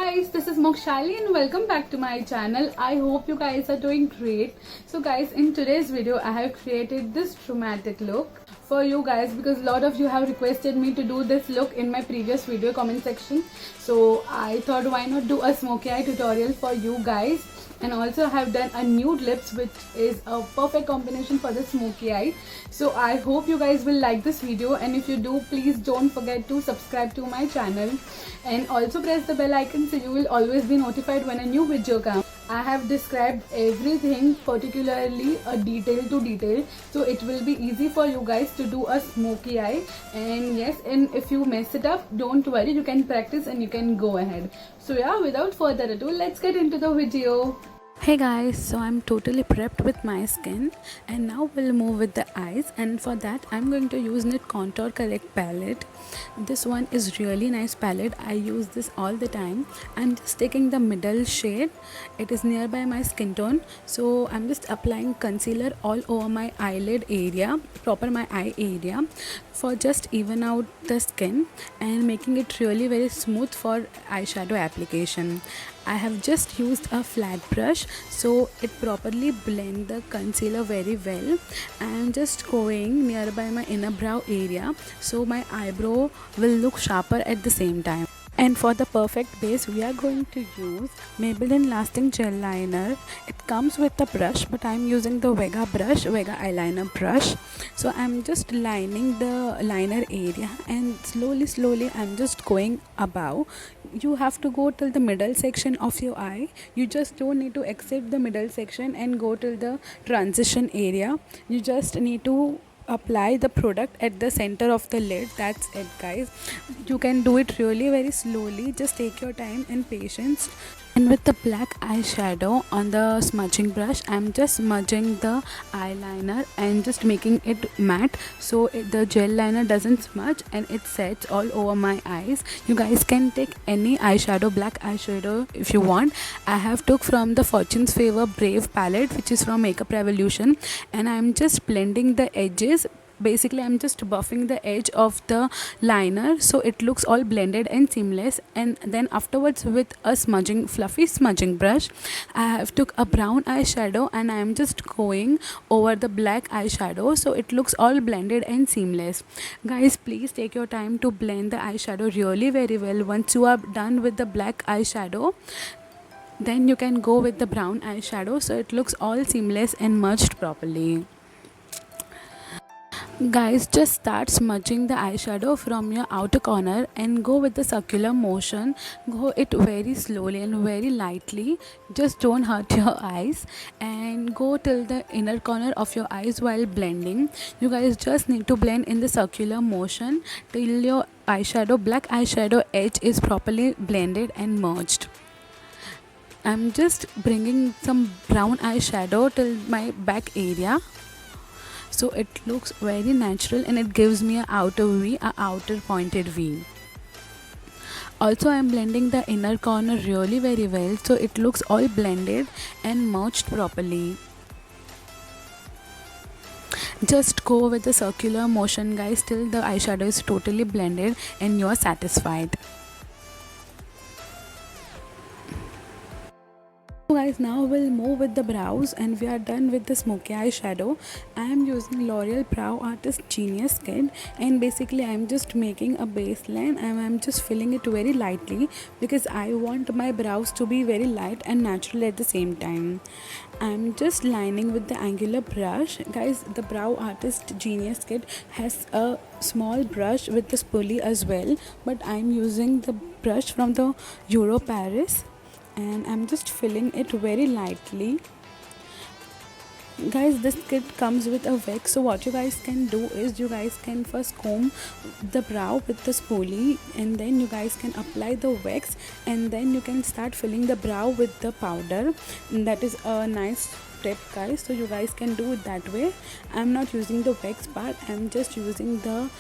guys, this is Mokshali and welcome back to my channel. I hope you guys are doing great. So guys, in today's video I have created this dramatic look for you guys because a lot of you have requested me to do this look in my previous video comment section. So I thought why not do a smoky eye tutorial for you guys. And also I have done a nude lips which is a perfect combination for the smoky eye. So I hope you guys will like this video, and if you do, please don't forget to subscribe to my channel and also press the bell icon so you will always be notified when a new video comes. I have described everything particularly a detail to detail, so it will be easy for you guys to do a smoky eye. And yes, and if you mess it up, don't worry, you can practice and you can go ahead. So yeah, without further ado, let's get into the video. Hey guys, so I'm totally prepped with my skin and now we'll move with the eyes, and for that I'm going to use NYT Contour Correct palette. This one is really nice palette. I use this all the time. I'm just taking the middle shade. It is nearby my skin tone, so I'm just applying concealer all over my eyelid area, proper my eye area, for just even out the skin and making it really very smooth for eyeshadow application. I have just used a flat brush so it properly blend the concealer very well. I am just going nearby my inner brow area so my eyebrow will look sharper at the same time. And for the perfect base, we are going to use Maybelline Lasting Gel Liner. It comes with a brush, but I'm using the Vega eyeliner brush. So I'm just lining the liner area and slowly I'm just going above. You have to go till the middle section of your eye. You just don't need to accept the middle section and go till the transition area. You just need to apply the product at the center of the lid. That's it guys. You can do it really very slowly. Just take your time and patience. And with the black eyeshadow on the smudging brush, I'm just smudging the eyeliner and just making it matte so the gel liner doesn't smudge and it sets all over my eyes. You guys can take any eyeshadow, black eyeshadow if you want. I have took from the Fortune's Favor Brave palette, which is from Makeup Revolution, and I'm just blending the edges. Basically I'm just buffing the edge of the liner so it looks all blended and seamless. And then afterwards, with a fluffy smudging brush, I have took a brown eyeshadow and I am just going over the black eyeshadow so it looks all blended and seamless. Guys, please take your time to blend the eyeshadow really very well. Once you are done with the black eyeshadow, then you can go with the brown eyeshadow so it looks all seamless and merged properly. Guys, just start smudging the eyeshadow from your outer corner and go with the circular motion. Go it very slowly and very lightly. Just don't hurt your eyes, and go till the inner corner of your eyes while blending. You guys just need to blend in the circular motion till your black eyeshadow edge is properly blended and merged. I'm just bringing some brown eyeshadow till my back area so it looks very natural and it gives me a outer pointed V. Also, I am blending the inner corner really very well so it looks all blended and merged properly. Just go with the circular motion guys till the eyeshadow is totally blended and you are satisfied. So guys, now we'll move with the brows and we are done with the smoky eyeshadow. I am using L'Oreal Brow Artist Genius Kit, and basically I am just making a baseline and I am just filling it very lightly because I want my brows to be very light and natural at the same time. I am just lining with the angular brush. Guys, the Brow Artist Genius Kit has a small brush with the spoolie as well, but I am using the brush from the Euro Paris and I'm just filling it very lightly. Guys, this kit comes with a wax, so what you guys can do is you guys can first comb the brow with the spoolie and then you guys can apply the wax and then you can start filling the brow with the powder. And that is a nice tip guys, so you guys can do it that way. I'm not using the wax part, I'm just using the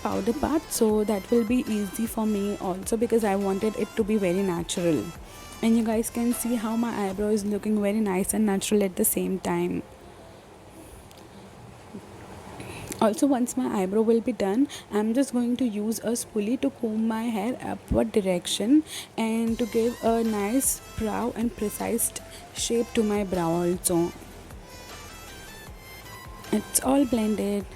powder part, so that will be easy for me also because I wanted it to be very natural. And you guys can see how my eyebrow is looking very nice and natural at the same time. Also, once my eyebrow will be done, I'm just going to use a spoolie to comb my hair upward direction and to give a nice brow and precise shape to my brow also. It's all blended.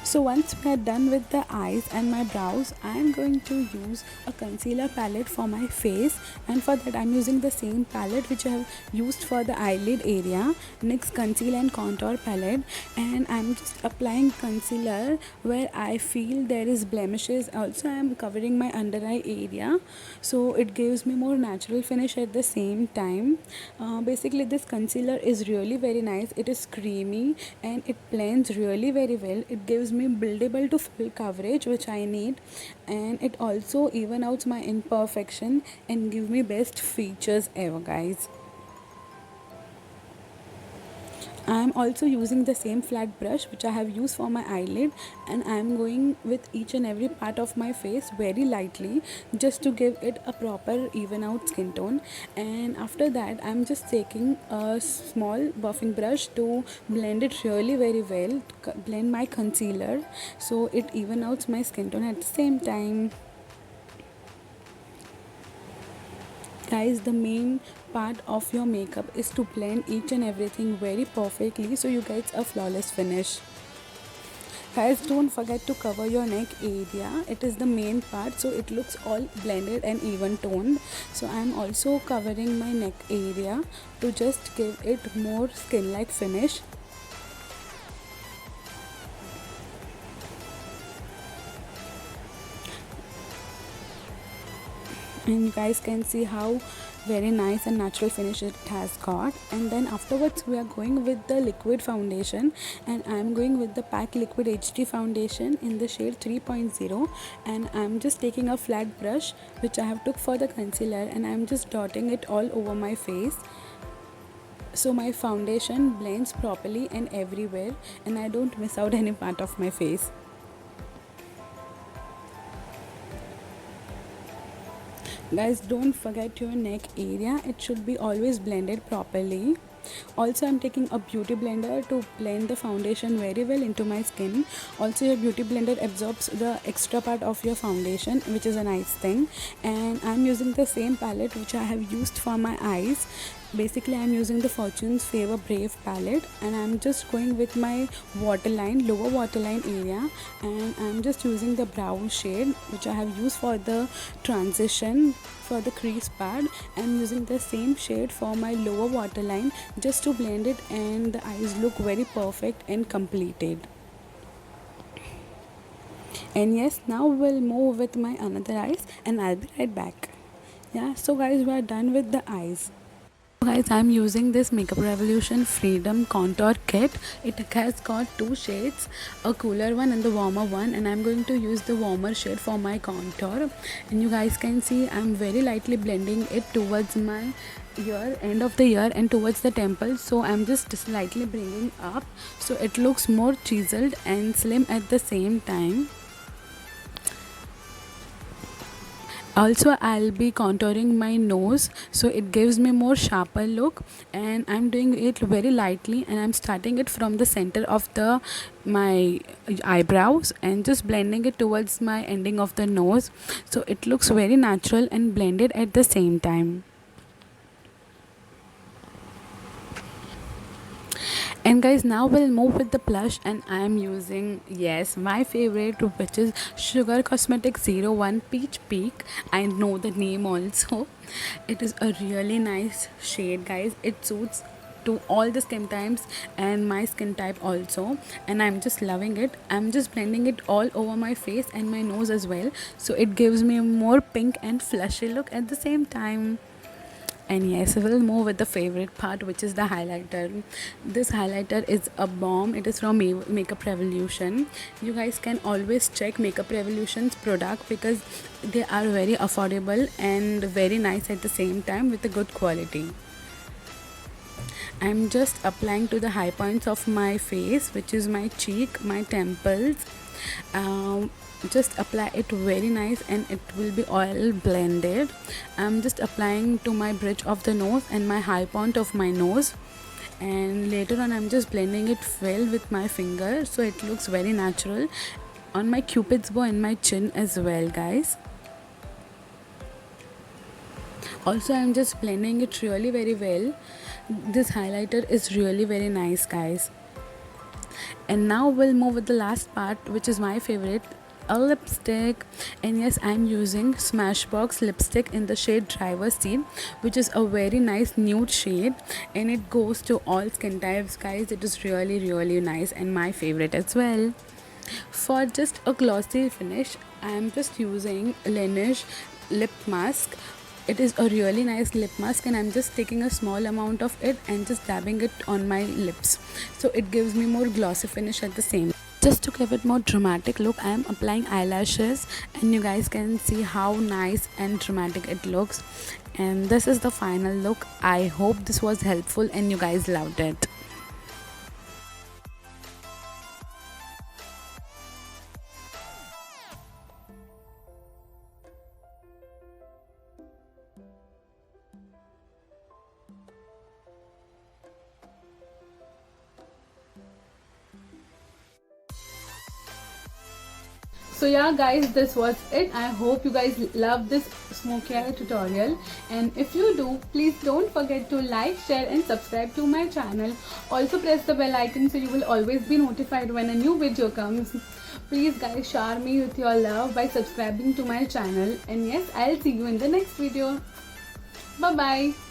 So once we are done with the eyes and my brows, I am going to use a concealer palette for my face, and for that I am using the same palette which I have used for the eyelid area, NYX Conceal and Contour palette, and I am just applying concealer where I feel there is blemishes. Also I am covering my under eye area, so it gives me more natural finish at the same time. Basically this concealer is really very nice. It is creamy and it blends really very well. It gives me buildable to full coverage which I need, and it also even out my imperfection and give me best features ever, guys. I am also using the same flat brush which I have used for my eyelid, and I am going with each and every part of my face very lightly just to give it a proper even out skin tone. And after that I am just taking a small buffing brush to blend it really very well, blend my concealer so it even out my skin tone at the same time. Guys, the main part of your makeup is to blend each and everything very perfectly so you get a flawless finish. Guys, don't forget to cover your neck area. It is the main part, so it looks all blended and even toned. So I am also covering my neck area to just give it more skin like finish. And you guys can see how very nice and natural finish it has got. And then afterwards we are going with the liquid foundation, and I'm going with the PAC Liquid HD foundation in the shade 3.0, and I'm just taking a flat brush which I have took for the concealer, and I'm just dotting it all over my face so my foundation blends properly and everywhere and I don't miss out any part of my face. Guys, don't forget your neck area. It should be always blended properly. Also, I'm taking a beauty blender to blend the foundation very well into my skin. Also, your beauty blender absorbs the extra part of your foundation, which is a nice thing. And I'm using the same palette which I have used for my eyes. Basically I'm using the Fortune's Favor Brave palette, and I'm just going with my waterline, lower waterline area, and I'm just using the brown shade which I have used for the transition for the crease part. I'm using the same shade for my lower waterline just to blend it and the eyes look very perfect and completed. And yes, now we'll move with my another eyes and I'll be right back. Yeah, so guys, we are done with the eyes. Guys, I'm using this Makeup Revolution Freedom Contour Kit. It has got two shades, a cooler one and the warmer one, and I'm going to use the warmer shade for my contour. And you guys can see I'm very lightly blending it towards my ear, end of the ear, and towards the temple. So I'm just slightly bringing up so it looks more chiseled and slim at the same time. Also I'll be contouring my nose so it gives me more sharper look, and I'm doing it very lightly, and I'm starting it from the center of the my eyebrows and just blending it towards my ending of the nose so it looks very natural and blended at the same time. And guys, now we'll move with the blush, and I am using, yes, my favorite, which is Sugar Cosmetics 01 Peach Peak. I know the name also. It is a really nice shade, guys. It suits to all the skin types and my skin type also, and I'm just loving it. I'm just blending it all over my face and my nose as well, so it gives me a more pink and flushy look at the same time. And yes, we'll move with the favorite part, which is the highlighter. This highlighter is a bomb. It is from Makeup Revolution. You guys can always check Makeup Revolution's product because they are very affordable and very nice at the same time with a good quality. I'm just applying to the high points of my face, which is my cheek, my temples. Just apply it very nice and it will be all blended. I'm just applying to my bridge of the nose and my high point of my nose, and later on I'm just blending it well with my finger so it looks very natural on my cupid's bow and my chin as well, guys. Also, I'm just blending it really very well. This highlighter is really very nice, guys. And now we'll move with the last part, which is my favorite, a lipstick. And yes, I'm using Smashbox lipstick in the shade Driver's Seat, which is a very nice nude shade, and it goes to all skin types, guys. It is really nice and my favorite as well. For just a glossy finish, I am just using Laneige lip mask. It is a really nice lip mask, and I'm just taking a small amount of it and just dabbing it on my lips, so it gives me more glossy finish at the same. Just to give it more dramatic look, I am applying eyelashes, and you guys can see how nice and dramatic it looks. And this is the final look. I hope this was helpful and you guys loved it. So yeah guys, this was it. I hope you guys love this smoky eye tutorial, and if you do, please don't forget to like, share and subscribe to my channel. Also press the bell icon so you will always be notified when a new video comes. Please guys, shower me with your love by subscribing to my channel, and yes, I'll see you in the next video. Bye bye.